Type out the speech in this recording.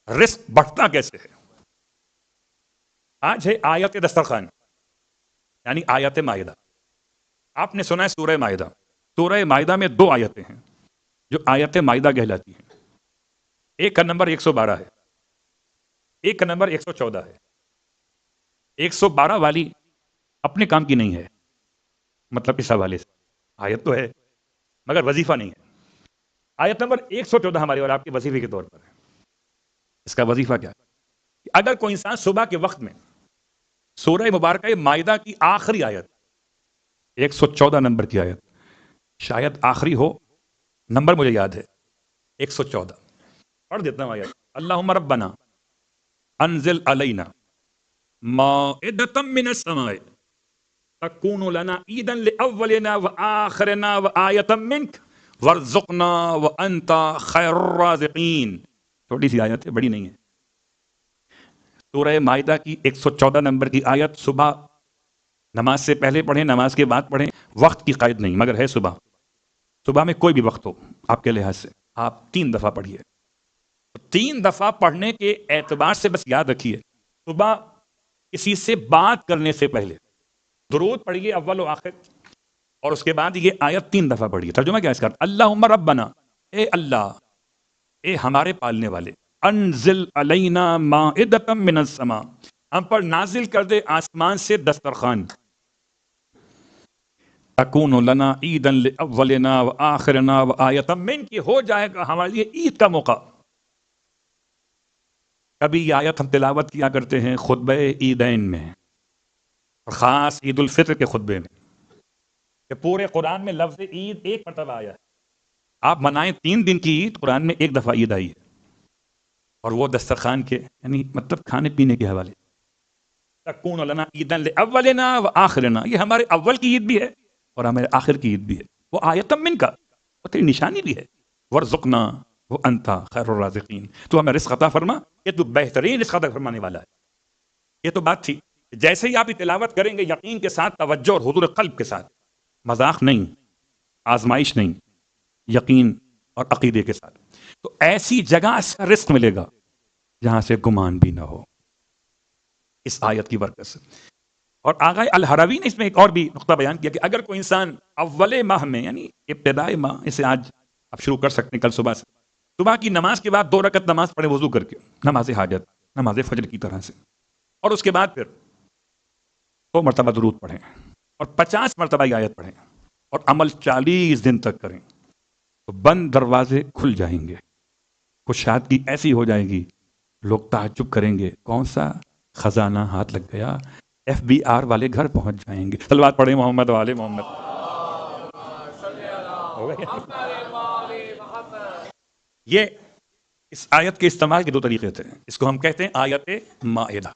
رزق بڑھتا کیسے ہے؟ آج ہے آیت دسترخوان، یعنی آیت مائدہ. آپ نے سنا ہے سورہ مائدہ. سورہ مائدہ میں دو آیتیں ہیں جو آیت مائدہ کہلاتی ہیں. ایک کا نمبر 112 ہے، ایک کا نمبر 114 ہے. 112 والی اپنے کام کی نہیں ہے، مطلب اس حوالے سے آیت تو ہے مگر وظیفہ نہیں ہے. آیت نمبر 114 ہمارے اور آپ کے وظیفے کے طور پر ہے. اس کا وظیفہ کیا ہے؟ کہ اگر کوئی انسان صبح کے وقت میں سورہ مبارکہ مائدہ کی آخری آیت 114 نمبر کی آیت، شاید آخری ہو، نمبر مجھے یاد ہے 114، پڑھ دیتا ہوں آیت. اللہم ربنا انزل علینا مائدۃ من السماء تکون لنا عیدا لاولنا وآخرنا وآیۃ منک وارزقنا وانت خیر الرازقین. چھوٹی سی آیت ہے، بڑی نہیں ہے. سورہ مائدہ کی 114 نمبر کی آیت صبح نماز سے پہلے پڑھیں، نماز کے بعد پڑھیں. وقت کی قید نہیں مگر ہے صبح میں کوئی بھی وقت ہو آپ کے لحاظ سے آپ 3 دفعہ پڑھیے. 3 دفعہ پڑھنے کے اعتبار سے بس یاد رکھیے، صبح کسی سے بات کرنے سے پہلے درود پڑھیے اول و آخر، اور اس کے بعد یہ آیت 3 دفعہ پڑھیے. ترجمہ کیا اس کا؟ اللہم ربنا، اے اللہ، اے ہمارے پالنے والے، انزل علینا مائدۃ من السماء، ہم پر نازل کر دے آسمان سے دسترخوان. تکون لنا عیدا لاولنا وآخرنا وآیۃ منک، یہ ہو جائے گا ہمارے لیے عید کا موقع. کبھی یہ آیت ہم تلاوت کیا کرتے ہیں خطبہ عیدین میں، اور خاص عید الفطر کے خطبے میں، کہ پورے قرآن میں لفظ عید ایک مرتبہ آیا ہے. آپ منائیں 3 دن کی عید، قرآن میں ایک دفعہ عید آئی ہے، اور وہ دسترخوان کے یعنی مطلب کھانے پینے کے حوالے. تکون لنا عیدا لاولنا وآخرنا، یہ ہمارے اول کی عید بھی ہے اور ہمارے آخر کی عید بھی ہے. وہ آیۃ من کا، وہ تیری نشانی بھی ہے. ورزقنا وانت خیر الرازقین، تو ہمیں رزق عطا فرما، یہ تو بہترین رزق عطا فرمانے والا ہے. یہ تو بات تھی. جیسے ہی آپ تلاوت کریں گے یقین کے ساتھ، توجہ اور حضور قلب کے ساتھ، مذاق نہیں، آزمائش نہیں، یقین اور عقیدے کے ساتھ، تو ایسی جگہ سے رزق ملے گا جہاں سے گمان بھی نہ ہو، اس آیت کی برکت سے. اور آغا الحروی نے اس میں ایک اور بھی نقطہ بیان کیا کہ اگر کوئی انسان اول ماہ میں یعنی ابتدائی ماہ، اسے آج آپ شروع کر سکتے ہیں کل صبح سے، صبح کی نماز کے بعد 2 رکعت نماز پڑھے وضو کر کے، نماز حاجت، نماز فجر کی طرح سے، اور اس کے بعد پھر 100 مرتبہ درود پڑھیں اور 50 مرتبہ یہ آیت پڑھیں اور عمل 40 دن تک کریں، تو بند دروازے کھل جائیں گے. خوشادگی ایسی ہو جائے گی، لوگ تعجب کریں گے کون سا خزانہ ہاتھ لگ گیا، ایف بی آر والے گھر پہنچ جائیں گے. صلوات پڑھیں محمد والے محمد. ہو گئے؟ یہ اس آیت کے استعمال کے 2 طریقے تھے. اس کو ہم کہتے ہیں آیت مائدہ.